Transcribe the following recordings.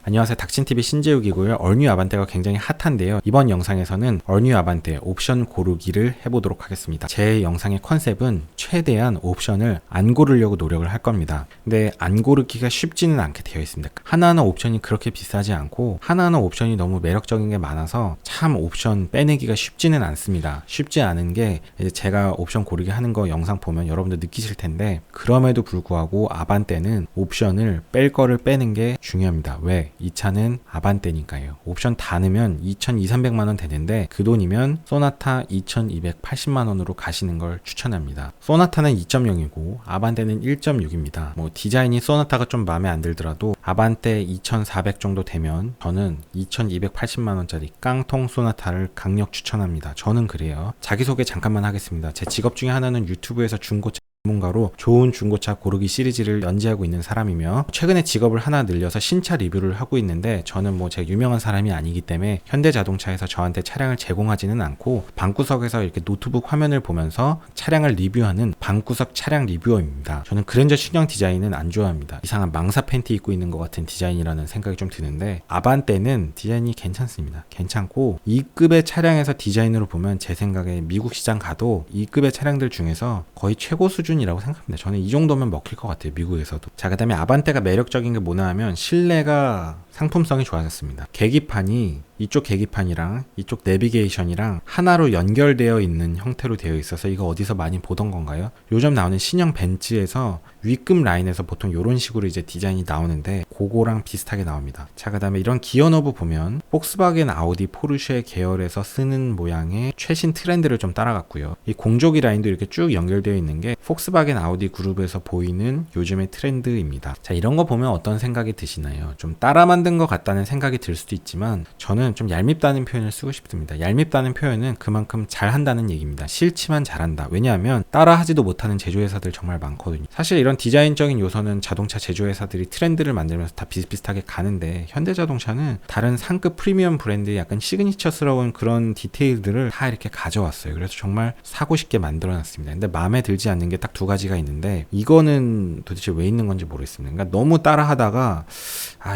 안녕하세요, 닥친TV 신재욱이고요. 얼뉴 아반떼가 굉장히 핫한데요. 이번 영상에서는 얼뉴 아반떼 옵션 고르기를 해보도록 하겠습니다. 제 영상의 컨셉은 최대한 옵션을 안 고르려고 노력을 할 겁니다. 근데 안 고르기가 쉽지는 않게 되어 있습니다. 하나하나 옵션이 그렇게 비싸지 않고 하나하나 옵션이 너무 매력적인 게 많아서 참 옵션 빼내기가 쉽지는 않습니다. 쉽지 않은 게 이제 제가 옵션 고르기 하는 거 영상 보면 여러분들 느끼실 텐데, 그럼에도 불구하고 아반떼는 옵션을 뺄 거를 빼는 게 중요합니다. 왜? 이 차는 아반떼니까요. 옵션 다 넣으면 2,200~300만원 되는데 그 돈이면 소나타 2,280만원으로 가시는 걸 추천합니다. 소나타는 2.0이고 아반떼는 1.6입니다. 뭐 디자인이 소나타가 좀 마음에 안 들더라도 아반떼 2,400 정도 되면 저는 2,280만원짜리 깡통 소나타를 강력 추천합니다. 저는 그래요. 자기소개 잠깐만 하겠습니다. 제 직업 중에 하나는 유튜브에서 중고차 전문가로 좋은 중고차 고르기 시리즈를 연재하고 있는 사람이며, 최근에 직업을 하나 늘려서 신차 리뷰를 하고 있는데, 저는 뭐 제가 유명한 사람이 아니기 때문에 현대자동차에서 저한테 차량을 제공하지는 않고 방구석에서 이렇게 노트북 화면을 보면서 차량을 리뷰하는 방구석 차량 리뷰어입니다. 저는 그랜저 신형 디자인은 안 좋아합니다. 이상한 망사 팬티 입고 있는 것 같은 디자인이라는 생각이 좀 드는데, 아반떼는 디자인이 괜찮습니다. 괜찮고 2급의 차량에서 디자인으로 보면 제 생각에 미국 시장 가도 2급의 차량들 중에서 거의 최고 수준이라고 생각합니다. 저는 이 정도면 먹힐 것 같아요, 미국에서도. 자, 그 다음에 아반떼가 매력적인 게 뭐냐 하면 실내가 상품성이 좋아졌습니다. 계기판이 이쪽 계기판이랑 이쪽 내비게이션이랑 하나로 연결되어 있는 형태로 되어 있어서 이거 어디서 많이 보던 건가요? 요즘 나오는 신형 벤츠에서 위급 라인에서 보통 이런 식으로 이제 디자인이 나오는데 그거랑 비슷하게 나옵니다. 자, 그 다음에 이런 기어 너브 보면 폭스바겐, 아우디, 포르쉐 계열에서 쓰는 모양의 최신 트렌드를 좀 따라갔고요. 이 공조기 라인도 이렇게 쭉 연결되어 있는 게 폭스바겐, 아우디 그룹에서 보이는 요즘의 트렌드입니다. 자, 이런 거 보면 어떤 생각이 드시나요? 좀 따라 만든 것 같다는 생각이 들 수도 있지만 저는 좀 얄밉다는 표현을 쓰고 싶습니다. 얄밉다는 표현은 그만큼 잘한다는 얘기입니다. 싫지만 잘한다. 왜냐하면 따라하지도 못하는 제조회사들 정말 많거든요. 사실 이런 디자인적인 요소는 자동차 제조회사들이 트렌드를 만들면서 다 비슷비슷하게 가는데, 현대자동차는 다른 상급 프리미엄 브랜드의 약간 시그니처스러운 그런 디테일들을 다 이렇게 가져왔어요. 그래서 정말 사고 싶게 만들어놨습니다. 근데 마음에 들지 않는 게 딱 두 가지가 있는데, 이거는 도대체 왜 있는 건지 모르겠습니다. 그러니까 너무 따라하다가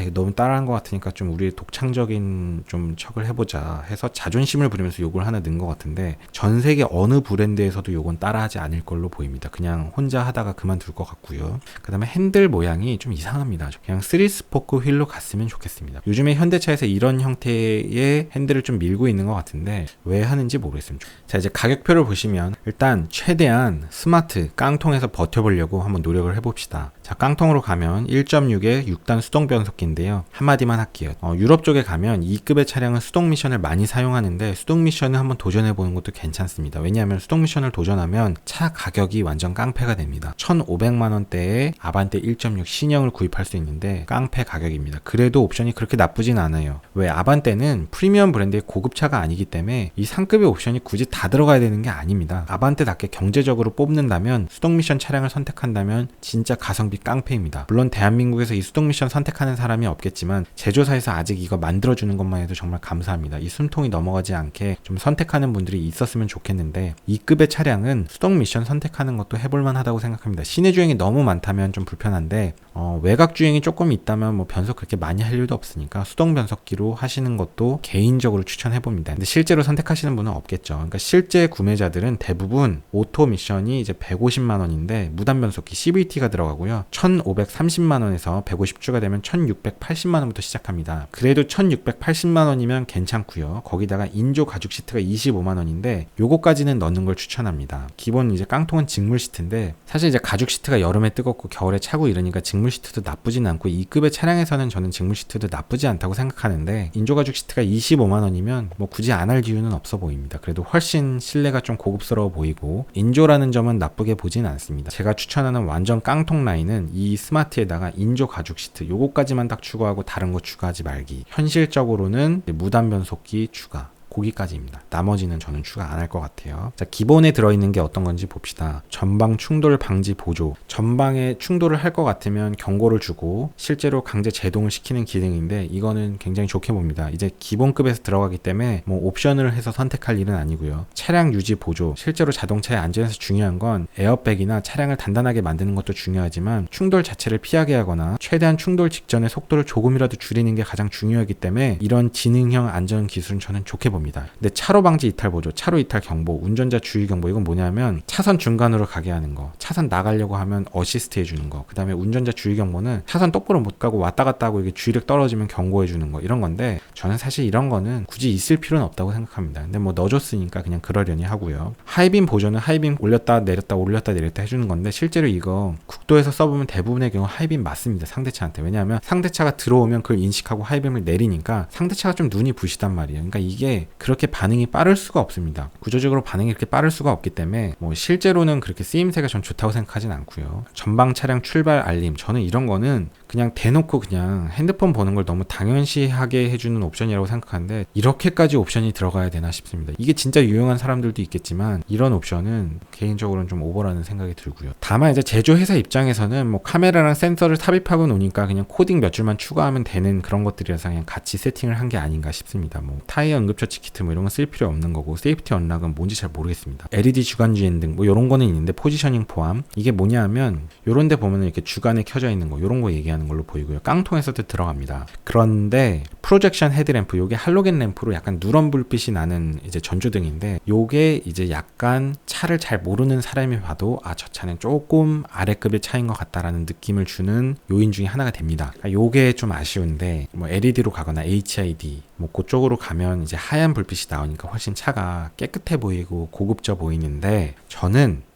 이거 너무 따라한 것 같으니까 좀 우리의 독창적인 좀 척을 해보자 해서 자존심을 부리면서 요걸 하나 넣은 것 같은데, 전 세계 어느 브랜드에서도 요건 따라하지 않을 걸로 보입니다. 그냥 혼자 하다가 그만둘 것 같고요. 그 다음에 핸들 모양이 좀 이상합니다. 그냥 3스포크 휠로 갔으면 좋겠습니다. 요즘에 현대차에서 이런 형태의 핸들을 좀 밀고 있는 것 같은데 왜 하는지 모르겠습니다. 자, 이제 가격표를 보시면 일단 최대한 스마트 깡통에서 버텨보려고 한번 노력을 해봅시다. 자, 깡통으로 가면 1.6의 6단 수동 변속기인데요. 한마디만 할게요. 유럽 쪽에 가면 2급의 차량은 수동 미션을 많이 사용하는데, 수동 미션을 한번 도전해보는 것도 괜찮습니다. 왜냐하면 수동 미션을 도전하면 차 가격이 완전 깡패가 됩니다. 1,500만원대에 아반떼 1.6 신형을 구입할 수 있는데 깡패 가격입니다. 그래도 옵션이 그렇게 나쁘진 않아요. 왜? 아반떼는 프리미엄 브랜드의 고급차가 아니기 때문에 이 상급의 옵션이 굳이 다 들어가야 되는 게 아닙니다. 아반떼답게 경제적으로 뽑는다면, 수동 미션 차량을 선택한다면 진짜 가성비 깡패입니다. 물론 대한민국에서 이 수동 미션 선택하는 사람이 없겠지만 제조사에서 아직 이거 만들어주는 것만 해도 정말 감사합니다. 이 숨통이 넘어가지 않게 좀 선택하는 분들이 있었으면 좋겠는데, 2급의 차량은 수동 미션 선택하는 것도 해볼만 하다고 생각합니다. 시내 주행이 너무 많다면 좀 불편한데, 외곽 주행이 조금 있다면 뭐 변속 그렇게 많이 할 일도 없으니까 수동 변속기로 하시는 것도 개인적으로 추천해봅니다. 근데 실제로 선택하시는 분은 없겠죠. 그러니까 실제 구매자들은 대부분 오토 미션이 이제 150만원인데 무단 변속기 CVT가 들어가고요. 1,530만원에서 150 추가되면 1,680만원부터 시작합니다. 그래도 1,680만원이면 괜찮고요. 거기다가 인조 가죽 시트가 25만원인데 요거까지는 넣는 걸 추천합니다. 기본 이제 깡통은 직물 시트인데, 사실 이제 가죽 시트가 여름에 뜨겁고 겨울에 차고 이러니까 직물 시트도 나쁘진 않고, 2급의 차량에서는 저는 직물 시트도 나쁘지 않다고 생각하는데, 인조 가죽 시트가 25만원이면 뭐 굳이 안 할 이유는 없어 보입니다. 그래도 훨씬 실내가 좀 고급스러워 보이고 인조라는 점은 나쁘게 보진 않습니다. 제가 추천하는 완전 깡통 라인은 이 스마트에다가 인조 가죽 시트 요거까지만 딱 추가하고 다른 거 추가하지 말기. 현실적으로는 무단 변속기 추가, 거기까지입니다. 나머지는 저는 추가 안 할 것 같아요. 자, 기본에 들어있는 게 어떤 건지 봅시다. 전방 충돌 방지 보조. 전방에 충돌을 할 것 같으면 경고를 주고 실제로 강제 제동을 시키는 기능인데 이거는 굉장히 좋게 봅니다. 이제 기본급에서 들어가기 때문에 뭐 옵션을 해서 선택할 일은 아니고요. 차량 유지 보조. 실제로 자동차의 안전에서 중요한 건 에어백이나 차량을 단단하게 만드는 것도 중요하지만 충돌 자체를 피하게 하거나 최대한 충돌 직전에 속도를 조금이라도 줄이는 게 가장 중요하기 때문에 이런 지능형 안전 기술은 저는 좋게 봅니다. 근데 차로 방지 이탈 보조, 차로 이탈 경보, 운전자 주의 경보 이건 뭐냐면 차선 중간으로 가게 하는 거, 차선 나가려고 하면 어시스트 해주는 거, 그 다음에 운전자 주의 경보는 차선 똑바로 못 가고 왔다 갔다 하고 이게 주의력 떨어지면 경고해 주는 거 이런 건데 저는 사실 이런 거는 굳이 있을 필요는 없다고 생각합니다. 근데 뭐 넣어줬으니까 그냥 그러려니 하고요. 하이빔 보조는 하이빔 올렸다 내렸다 올렸다 내렸다 해주는 건데 실제로 이거 국도에서 써보면 대부분의 경우 하이빔 맞습니다. 상대차한테. 왜냐하면 상대차가 들어오면 그걸 인식하고 하이빔을 내리니까 상대차가 좀 눈이 부시단 말이에요. 그러니까 이게 그렇게 반응이 빠를 수가 없습니다. 구조적으로 반응이 그렇게 빠를 수가 없기 때문에 뭐 실제로는 그렇게 쓰임새가 전 좋다고 생각하진 않고요. 전방 차량 출발 알림. 저는 이런 거는 그냥 대놓고 그냥 핸드폰 보는 걸 너무 당연시하게 해주는 옵션이라고 생각하는데 이렇게까지 옵션이 들어가야 되나 싶습니다. 이게 진짜 유용한 사람들도 있겠지만 이런 옵션은 개인적으로는 좀 오버라는 생각이 들고요. 다만 이제 제조회사 입장에서는 뭐 카메라랑 센서를 삽입하고 노니까 그냥 코딩 몇 줄만 추가하면 되는 그런 것들이라서 그냥 같이 세팅을 한 게 아닌가 싶습니다. 뭐 타이어 응급처치 키트 뭐 이런 건 쓸 필요 없는 거고 세이프티 언락은 뭔지 잘 모르겠습니다. LED 주간 주행 등 뭐 이런 거는 있는데 포지셔닝 포함. 이게 뭐냐 하면 요런 데 보면은 이렇게 주간에 켜져 있는 거 요런 거 얘기하는 걸로 보이고요. 깡통에서도 들어갑니다. 그런데 프로젝션 헤드램프 요게 할로겐 램프로 약간 누런 불빛이 나는 이제 전조등인데 요게 이제 약간 차를 잘 모르는 사람이 봐도 아, 저 차는 조금 아래급의 차인 것 같다라는 느낌을 주는 요인 중에 하나가 됩니다. 그러니까 요게 좀 아쉬운데 뭐 LED로 가거나 HID 뭐 그쪽으로 가면 이제 하얀 불빛이 나오니까 훨씬 차가 깨끗해 보이고 고급져 보이는데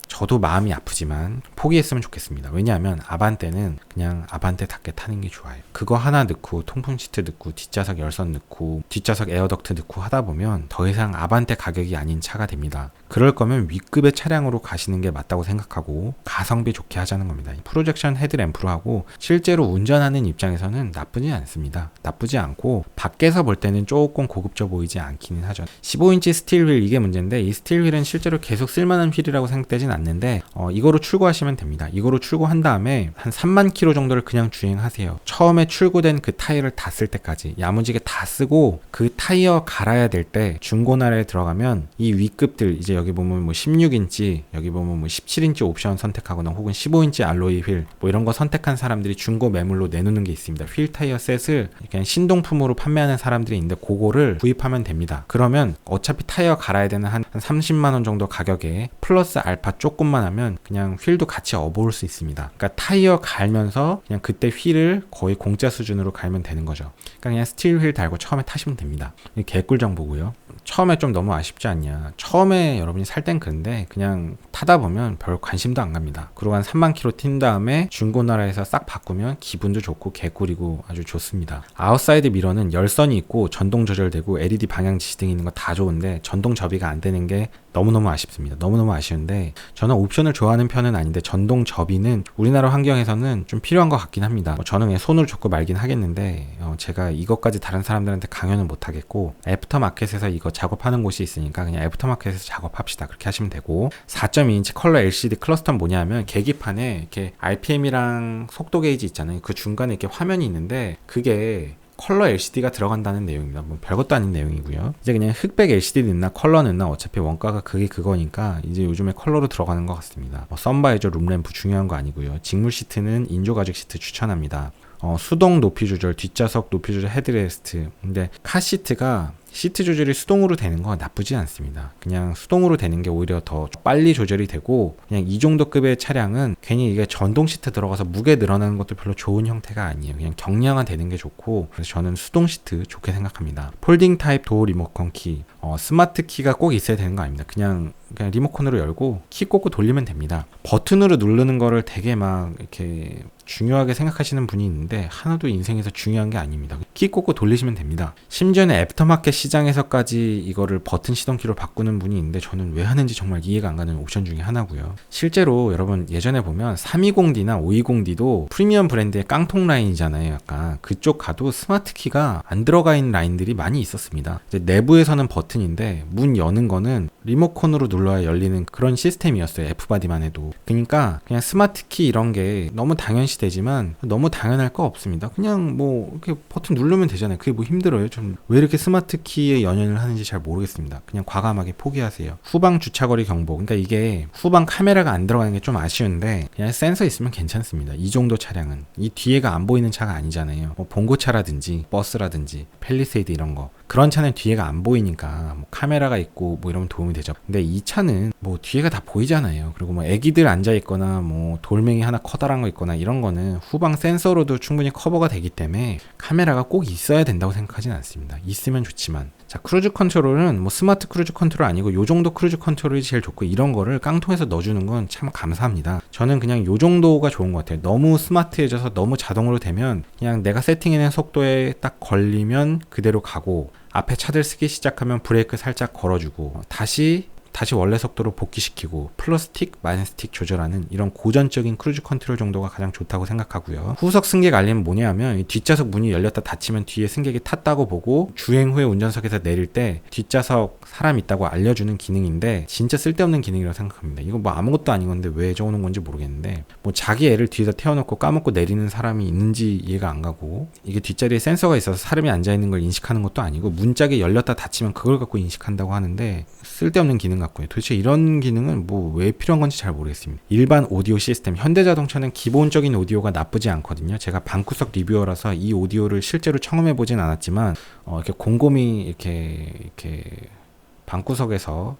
저도 마음이 아프지만 포기했으면 좋겠습니다. 왜냐하면 아반떼는 그냥 아반떼답게 타는 게 좋아요. 그거 하나 넣고 통풍 시트 넣고 뒷좌석 열선 넣고 뒷좌석 에어덕트 넣고 하다 보면 더 이상 아반떼 가격이 아닌 차가 됩니다. 그럴 거면 위급의 차량으로 가시는 게 맞다고 생각하고 가성비 좋게 하자는 겁니다. 프로젝션 헤드램프로 하고 실제로 운전하는 입장에서는 나쁘지 않습니다. 나쁘지 않고 밖에서 볼 때는 조금 고급져 보이지 않기는 하죠. 15인치 스틸 휠 이게 문제인데 이 스틸 휠은 실제로 계속 쓸만한 휠이라고 생각되진 않는데 이거로 출고하시면 됩니다. 이거로 출고한 다음에 한 3만 킬로 정도를 그냥 주행하세요. 처음에 출고된 그 타이어를 다 쓸 때까지 야무지게 다 쓰고 그 타이어 갈아야 될 때 중고나라에 들어가면 이 위급들 이제 여기 보면 뭐 16인치 여기 보면 뭐 17인치 옵션 선택하거나 혹은 15인치 알로이 휠 뭐 이런 거 선택한 사람들이 중고 매물로 내놓는 게 있습니다. 휠 타이어 셋을 그냥 신동품으로 판매하는 사람들이 있는데 그거를 구입하면 됩니다. 그러면 어차피 타이어 갈아야 되는 한 30만 원 정도 가격에 플러스 알파 조금만 하면 그냥 휠도 같이 업어올 수 있습니다. 그러니까 타이어 갈면서 그냥 그때 휠을 거의 공짜 수준으로 갈면 되는 거죠. 그러니까 그냥 스틸 휠 달고 처음에 타시면 됩니다. 개꿀 정보고요. 처음에 좀 너무 아쉽지 않냐. 처음에 여러분이 살 땐 그런데 그냥 타다 보면 별 관심도 안 갑니다. 그리고 한 3만 킬로 튄 다음에 중고나라에서 싹 바꾸면 기분도 좋고 개꿀이고 아주 좋습니다. 아웃사이드 미러는 열선이 있고 전동 조절되고 LED 방향 지시등이 있는 거 다 좋은데 전동 접이가 안 되는 게 너무너무 아쉽습니다. 너무너무 아쉬운데 저는 옵션을 좋아하는 편은 아닌데 전동 접이는 우리나라 환경에서는 좀 필요한 것 같긴 합니다. 저는 그냥 손으로 줬고 말긴 하겠는데 제가 이것까지 다른 사람들한테 강요는 못 하겠고 애프터마켓에서 이거 작업하는 곳이 있으니까 그냥 애프터마켓에서 작업합시다. 그렇게 하시면 되고 4.2인치 컬러 LCD 클러스터는 뭐냐면 계기판에 이렇게 RPM이랑 속도 게이지 있잖아요. 그 중간에 이렇게 화면이 있는데 그게 컬러 LCD가 들어간다는 내용입니다. 뭐 별것도 아닌 내용이고요. 이제 그냥 흑백 LCD 넣나 컬러 넣나 어차피 원가가 그게 그거니까 이제 요즘에 컬러로 들어가는 것 같습니다. 선바이저 룸램프 중요한 거 아니고요. 직물 시트는 인조 가죽 시트 추천합니다. 수동 높이 조절, 뒷좌석 높이 조절 헤드레스트. 근데 카시트가 시트 조절이 수동으로 되는 건 나쁘지 않습니다. 그냥 수동으로 되는 게 오히려 더 빨리 조절이 되고 그냥 이 정도 급의 차량은 괜히 이게 전동 시트 들어가서 무게 늘어나는 것도 별로 좋은 형태가 아니에요. 그냥 경량화 되는 게 좋고 그래서 저는 수동 시트 좋게 생각합니다. 폴딩 타입 도어 리모컨 키 스마트 키가 꼭 있어야 되는 거 아닙니다. 그냥 그냥 리모컨으로 열고 키 꽂고 돌리면 됩니다. 버튼으로 누르는 거를 되게 막 이렇게 중요하게 생각하시는 분이 있는데 하나도 인생에서 중요한 게 아닙니다. 키 꽂고 돌리시면 됩니다. 심지어는 애프터마켓 시장에서까지 이거를 버튼 시동키로 바꾸는 분이 있는데 저는 왜 하는지 정말 이해가 안 가는 옵션 중에 하나고요. 실제로 여러분 예전에 보면 320D나 520D도 프리미엄 브랜드의 깡통 라인이잖아요. 약간 그쪽 가도 스마트 키가 안 들어가 있는 라인들이 많이 있었습니다. 이제 내부에서는 버튼인데 문 여는 거는 리모컨으로 눌러야 열리는 그런 시스템이었어요. F바디만 해도. 그러니까 그냥 스마트 키 이런 게 너무 당연시 되지만 너무 당연할 거 없습니다. 그냥 뭐 이렇게 버튼 누르면 되잖아요. 그게 뭐 힘들어요. 좀 왜 이렇게 스마트 키에 연연을 하는지 잘 모르겠습니다. 그냥 과감하게 포기하세요. 후방 주차거리 경보. 그러니까 이게 후방 카메라가 안 들어가는 게 좀 아쉬운데 그냥 센서 있으면 괜찮습니다. 이 정도 차량은 이 뒤에가 안 보이는 차가 아니잖아요. 뭐 봉고차라든지 버스라든지 펠리세이드 이런 거 그런 차는 뒤에가 안 보이니까 뭐 카메라가 있고 뭐 이러면 도움이 되죠. 근데 이 차는 뭐 뒤에가 다 보이잖아요. 그리고 뭐 애기들 앉아 있거나 뭐 돌멩이 하나 커다란 거 있거나 이런 거는 후방 센서로도 충분히 커버가 되기 때문에 카메라가 꼭 있어야 된다고 생각하진 않습니다. 있으면 좋지만. 자, 크루즈 컨트롤은 뭐 스마트 크루즈 컨트롤 아니고 요 정도 크루즈 컨트롤이 제일 좋고 이런 거를 깡통에서 넣어주는 건 참 감사합니다. 저는 그냥 요 정도가 좋은 것 같아요. 너무 스마트해져서 너무 자동으로 되면 그냥 내가 세팅해놓은 속도에 딱 걸리면 그대로 가고 앞에 차들 쓰기 시작하면 브레이크 살짝 걸어주고 다시 원래 속도로 복귀시키고 플러스틱, 마이너스틱 조절하는 이런 고전적인 크루즈 컨트롤 정도가 가장 좋다고 생각하고요. 후석 승객 알림은 뭐냐면 뒷좌석 문이 열렸다 닫히면 뒤에 승객이 탔다고 보고 주행 후에 운전석에서 내릴 때 뒷좌석 사람 있다고 알려주는 기능인데 진짜 쓸데없는 기능이라고 생각합니다. 이거 뭐 아무것도 아닌 건데 왜 적어놓은 건지 모르겠는데 뭐 자기 애를 뒤에다 태워놓고 까먹고 내리는 사람이 있는지 이해가 안 가고 이게 뒷자리에 센서가 있어서 사람이 앉아있는 걸 인식하는 것도 아니고 문짝이 열렸다 닫히면 그걸 갖고 인식한다고 하는데 쓸데없는 기능 같고요. 도대체 이런 기능은 뭐 왜 필요한 건지 잘 모르겠습니다. 일반 오디오 시스템, 현대자동차는 기본적인 오디오가 나쁘지 않거든요. 제가 방구석 리뷰어라서 이 오디오를 실제로 청음해 보진 않았지만 이렇게 곰곰이 이렇게 방구석에서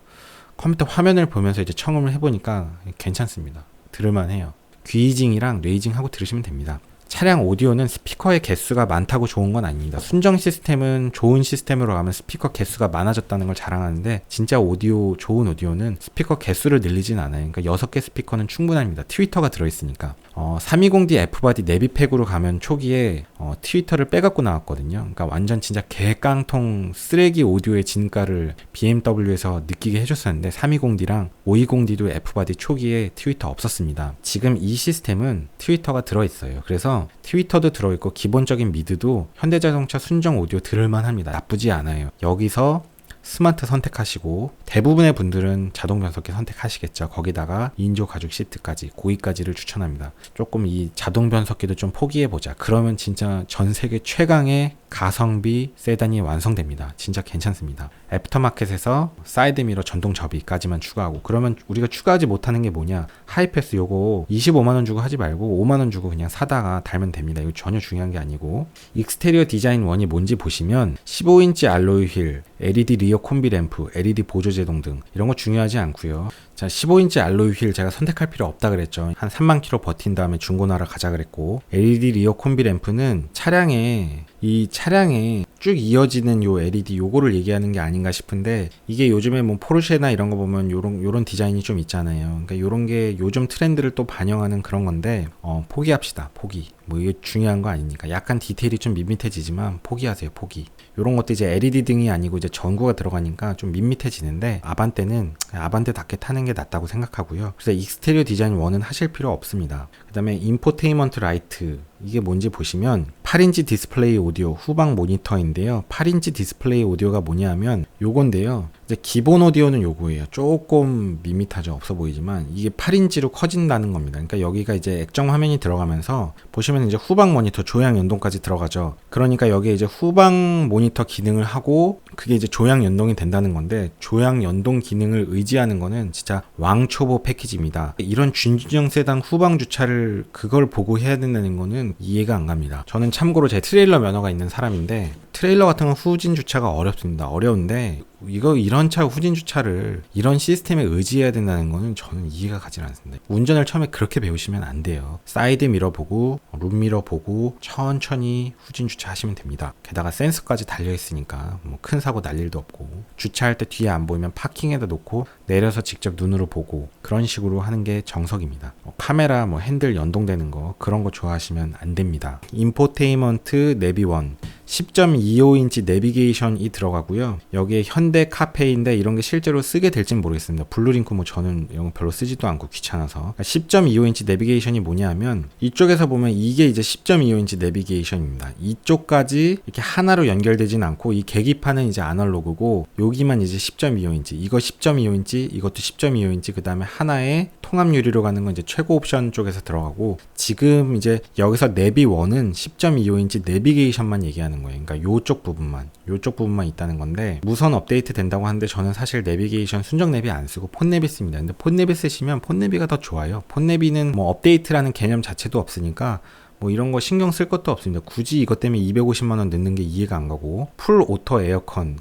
컴퓨터 화면을 보면서 이제 청음을 해보니까 괜찮습니다. 들을만해요. 귀이징이랑 뇌이징 하고 들으시면 됩니다. 차량 오디오는 스피커의 개수가 많다고 좋은 건 아닙니다. 순정 시스템은 좋은 시스템으로 가면 스피커 개수가 많아졌다는 걸 자랑하는데 진짜 좋은 오디오는 스피커 개수를 늘리진 않아요. 그러니까 6개 스피커는 충분합니다. 트위터가 들어있으니까. 320D F바디 내비팩으로 가면 초기에 트위터를 빼갖고 나왔거든요. 그러니까 완전 진짜 개깡통 쓰레기 오디오의 진가를 BMW에서 느끼게 해줬었는데 320D랑 520D도 F바디 초기에 트위터 없었습니다. 지금 이 시스템은 트위터가 들어있어요. 그래서 트위터도 들어있고 기본적인 미드도 현대자동차 순정 오디오 들을만 합니다. 나쁘지 않아요. 여기서 스마트 선택하시고 대부분의 분들은 자동 변속기 선택하시겠죠. 거기다가 2인조 가죽 시트까지 고기까지를 추천합니다. 조금 이 자동 변속기도 좀 포기해보자. 그러면 진짜 전 세계 최강의 가성비 세단이 완성됩니다. 진짜 괜찮습니다. 애프터마켓에서 사이드미러 전동 접이까지만 추가하고 그러면 우리가 추가하지 못하는 게 뭐냐 하이패스 요거 25만원 주고 하지 말고 5만원 주고 그냥 사다가 달면 됩니다. 이거 전혀 중요한 게 아니고 익스테리어 디자인 1이 뭔지 보시면 15인치 알로이 휠, LED 리어 콤비 램프, LED 보조 제동 등 이런 거 중요하지 않고요. 자, 15인치 알로이 휠 제가 선택할 필요 없다 그랬죠. 한 3만 킬로 버틴 다음에 중고나라 가자 그랬고 LED 리어 콤비 램프는 차량에 쭉 이어지는 요 LED 요거를 얘기하는 게 아닌가 싶은데 이게 요즘에 뭐 포르쉐나 이런 거 보면 요런 디자인이 좀 있잖아요. 그러니까 요런 게 요즘 트렌드를 또 반영하는 그런 건데 포기합시다. 포기. 뭐 이게 중요한 거 아니니까 약간 디테일이 좀 밋밋해지지만 포기하세요. 포기. 요런 것도 이제 LED 등이 아니고 이제 전구가 들어가니까 좀 밋밋해지는데 아반떼는 아반떼답게 타는 게 낫다고 생각하고요. 그래서 익스테리어 디자인 1은 하실 필요 없습니다. 그 다음에 인포테인먼트 라이트 이게 뭔지 보시면 8인치 디스플레이 오디오 후방 모니터인데요. 8인치 디스플레이 오디오가 뭐냐면 요건데요. 이제 기본 오디오는 요거예요. 조금 밋밋하죠. 없어 보이지만 이게 8인치로 커진다는 겁니다. 그러니까 여기가 이제 액정 화면이 들어가면서 보시면 이제 후방 모니터 조향 연동까지 들어가죠. 그러니까 여기에 이제 후방 모니터 기능을 하고 그게 이제 조향 연동이 된다는 건데 조향 연동 기능을 의지하는 거는 진짜 왕초보 패키지입니다. 이런 준준형 세단 후방 주차를 그걸 보고 해야 된다는 거는 이해가 안 갑니다. 저는 참고로 제 트레일러 면허가 있는 사람인데 트레일러 같은 건 후진 주차가 어렵습니다. 어려운데 이런 차 후진 주차를 이런 시스템에 의지해야 된다는 거는 저는 이해가 가지 않습니다. 운전을 처음에 그렇게 배우시면 안 돼요. 사이드 미러 보고 룸미러 보고 천천히 후진 주차하시면 됩니다. 게다가 센서까지 달려 있으니까 뭐 큰 사고 날 일도 없고, 주차할 때 뒤에 안 보이면 파킹에다 놓고 내려서 직접 눈으로 보고, 그런 식으로 하는 게 정석입니다. 카메라 핸들 연동되는 거, 그런 거 좋아하시면 안 됩니다. 인포테인먼트 내비원 10.25인치 내비게이션이 들어가고요. 여기에 현대 카페인데 이런 게 실제로 쓰게 될진 모르겠습니다. 블루링크 저는 이런 거 별로 쓰지도 않고 귀찮아서. 10.25인치 내비게이션이 뭐냐 하면, 이쪽에서 보면 이게 이제 10.25인치 내비게이션입니다. 이쪽까지 이렇게 하나로 연결되진 않고, 이 계기판은 이제 아날로그고 여기만 이제 10.25인치, 이거 10.25인치, 이것도 10.25인치, 그 다음에 하나의 통합 유리로 가는 건 이제 최고 옵션 쪽에서 들어가고, 지금 이제 여기서 내비1은 10.25인치 내비게이션만 얘기하는 거예요. 그러니까 요쪽 부분만 있다는 건데, 무선 업데이트 된다고 하는데 저는 사실 내비게이션 순정 내비 안 쓰고 폰 내비 씁니다. 근데 폰 내비 쓰시면 폰 내비가 더 좋아요. 폰 내비는 업데이트라는 개념 자체도 없으니까 이런 거 신경 쓸 것도 없습니다. 굳이 이것 때문에 250만원 넣는 게 이해가 안 가고, 풀 오토 에어컨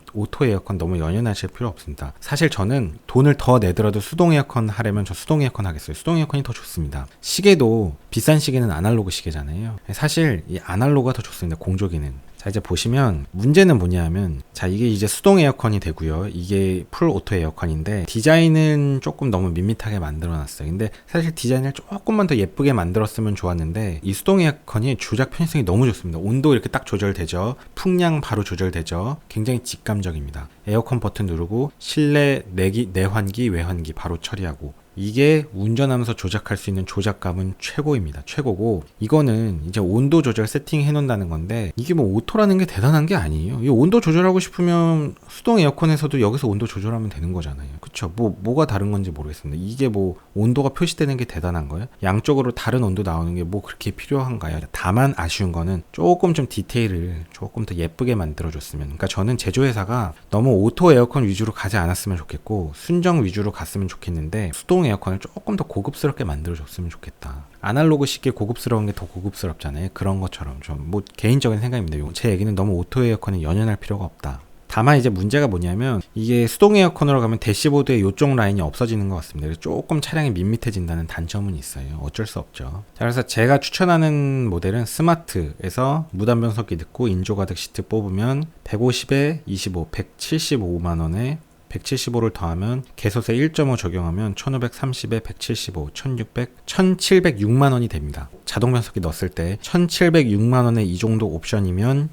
너무 연연하실 필요 없습니다. 사실 저는 돈을 더 내더라도 수동 에어컨 하려면 저 수동 에어컨 하겠어요. 수동 에어컨이 더 좋습니다. 시계도 비싼 시계는 아날로그 시계잖아요. 사실 이 아날로그가 더 좋습니다. 공조기는. 자, 이제 보시면 문제는 뭐냐 하면, 자, 이게 이제 수동 에어컨이 되고요. 이게 풀 오토 에어컨인데 디자인은 조금 너무 밋밋하게 만들어 놨어요. 근데 사실 디자인을 조금만 더 예쁘게 만들었으면 좋았는데, 이 수동 에어컨이 조작 편의성이 너무 좋습니다. 온도 이렇게 딱 조절되죠. 풍량 바로 조절되죠. 굉장히 직감적입니다. 에어컨 버튼 누르고 실내 내환기, 외환기 바로 처리하고, 이게 운전하면서 조작할 수 있는 조작감은 최고입니다. 최고고, 이거는 이제 온도 조절 세팅 해놓는다는 건데, 이게 오토라는 게 대단한 게 아니에요. 이 온도 조절하고 싶으면 수동 에어컨에서도 여기서 온도 조절하면 되는 거잖아요. 그쵸? 뭐가 다른 건지 모르겠습니다. 이게 온도가 표시되는 게 대단한 거예요? 양쪽으로 다른 온도 나오는 게 그렇게 필요한가요? 다만 아쉬운 거는 조금 좀 디테일을 조금 더 예쁘게 만들어줬으면. 그러니까 저는 제조회사가 너무 오토 에어컨 위주로 가지 않았으면 좋겠고, 순정 위주로 갔으면 좋겠는데, 수동 에어컨을 조금 더 고급스럽게 만들어줬으면 좋겠다. 아날로그 시계 고급스러운 게 더 고급스럽잖아요. 그런 것처럼 좀 개인적인 생각입니다. 제 얘기는 너무 오토 에어컨에 연연할 필요가 없다. 다만 이제 문제가 뭐냐면, 이게 수동 에어컨으로 가면 대시보드에 이쪽 라인이 없어지는 것 같습니다. 그래서 조금 차량이 밋밋해진다는 단점은 있어요. 어쩔 수 없죠. 자, 그래서 제가 추천하는 모델은 스마트에서 무단 변속기 듣고 인조가득 시트 뽑으면 150에 25, 175만원에 175를 더하면 개소세 1.5 적용하면 1530에 175, 1600, 1706만원이 됩니다. 자동 변속기 넣었을 때 1706만원에 이 정도 옵션이면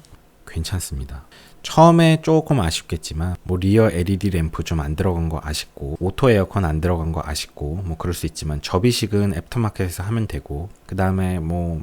괜찮습니다. 처음에 조금 아쉽겠지만 리어 LED 램프 좀 안 들어간 거 아쉽고, 오토 에어컨 안 들어간 거 아쉽고 그럴 수 있지만, 접이식은 애프터마켓에서 하면 되고, 그 다음에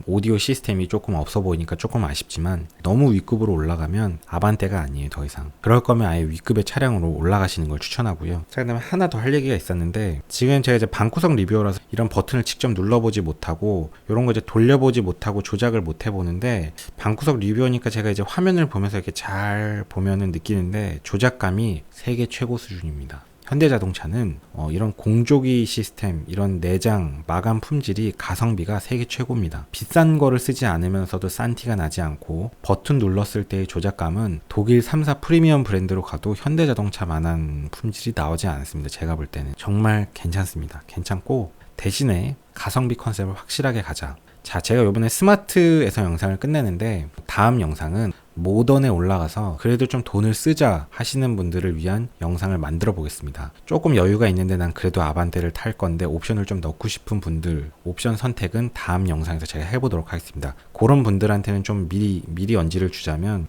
오디오 시스템이 조금 없어 보이니까 조금 아쉽지만, 너무 윗급으로 올라가면 아반떼가 아니에요. 더 이상. 그럴 거면 아예 윗급의 차량으로 올라가시는 걸 추천하고요. 자, 그 다음에 하나 더 할 얘기가 있었는데, 지금 제가 이제 방구석 리뷰어라서 이런 버튼을 직접 눌러보지 못하고 이런 거 이제 돌려보지 못하고 조작을 못 해보는데, 방구석 리뷰어니까 제가 이제 화면을 보면서 이렇게 잘 보면은 느끼는데, 조작감이 세계 최고 수준입니다. 현대자동차는 이런 공조기 시스템, 이런 내장, 마감 품질이 가성비가 세계 최고입니다. 비싼 거를 쓰지 않으면서도 싼 티가 나지 않고, 버튼 눌렀을 때의 조작감은 독일 3사 프리미엄 브랜드로 가도 현대자동차만한 품질이 나오지 않습니다. 제가 볼 때는 정말 괜찮습니다. 괜찮고, 대신에 가성비 컨셉을 확실하게 가자. 자, 제가 이번에 스마트에서 영상을 끝내는데, 다음 영상은 모던에 올라가서 그래도 좀 돈을 쓰자 하시는 분들을 위한 영상을 만들어 보겠습니다. 조금 여유가 있는데 난 그래도 아반떼를 탈 건데 옵션을 좀 넣고 싶은 분들, 옵션 선택은 다음 영상에서 제가 해보도록 하겠습니다. 그런 분들한테는 좀 미리 언지를 주자면,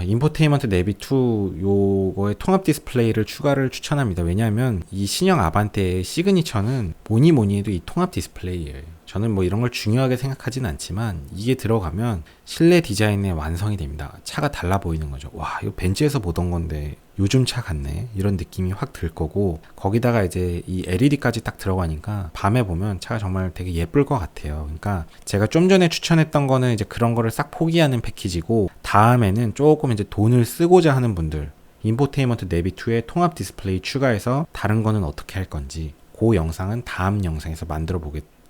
인포테인먼트 내비2 요거의 통합 디스플레이를 추가를 추천합니다. 왜냐하면 이 신형 아반떼의 시그니처는 뭐니 해도 이 통합 디스플레이예요. 저는 이런 걸 중요하게 생각하진 않지만, 이게 들어가면 실내 디자인의 완성이 됩니다. 차가 달라 보이는 거죠. 와, 이거 벤츠에서 보던 건데 요즘 차 같네, 이런 느낌이 확 들 거고, 거기다가 이제 이 LED까지 딱 들어가니까 밤에 보면 차가 정말 되게 예쁠 것 같아요. 그러니까 제가 좀 전에 추천했던 거는 이제 그런 거를 싹 포기하는 패키지고, 다음에는 조금 이제 돈을 쓰고자 하는 분들, 인포테인먼트 내비2에 통합 디스플레이 추가해서 다른 거는 어떻게 할 건지, 그 영상은 다음 영상에서 만들어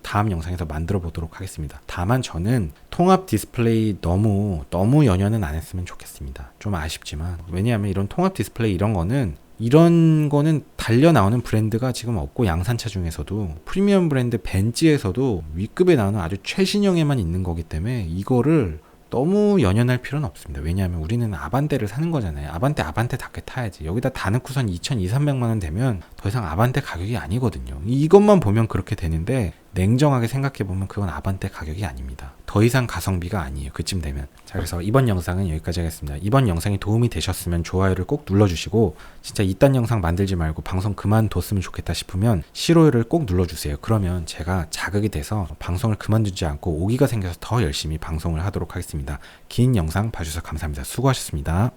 다음 영상에서 만들어 보도록 하겠습니다. 다만 저는 통합 디스플레이 너무 연연은 안 했으면 좋겠습니다. 좀 아쉽지만, 왜냐하면 이런 통합 디스플레이 이런 거는 달려 나오는 브랜드가 지금 없고, 양산차 중에서도 프리미엄 브랜드 벤츠에서도 위급에 나오는 아주 최신형에만 있는 거기 때문에 이거를 너무 연연할 필요는 없습니다. 왜냐하면 우리는 아반떼를 사는 거잖아요. 아반떼답게 타야지. 여기다 다 넣고선 2,200~300만 원 되면 더 이상 아반떼 가격이 아니거든요. 이것만 보면 그렇게 되는데, 냉정하게 생각해보면 그건 아반떼 가격이 아닙니다. 더 이상 가성비가 아니에요. 그쯤 되면. 자, 그래서 이번 영상은 여기까지 하겠습니다. 이번 영상이 도움이 되셨으면 좋아요를 꼭 눌러주시고, 진짜 이딴 영상 만들지 말고 방송 그만뒀으면 좋겠다 싶으면 싫어요를 꼭 눌러주세요. 그러면 제가 자극이 돼서 방송을 그만두지 않고 오기가 생겨서 더 열심히 방송을 하도록 하겠습니다. 긴 영상 봐주셔서 감사합니다. 수고하셨습니다.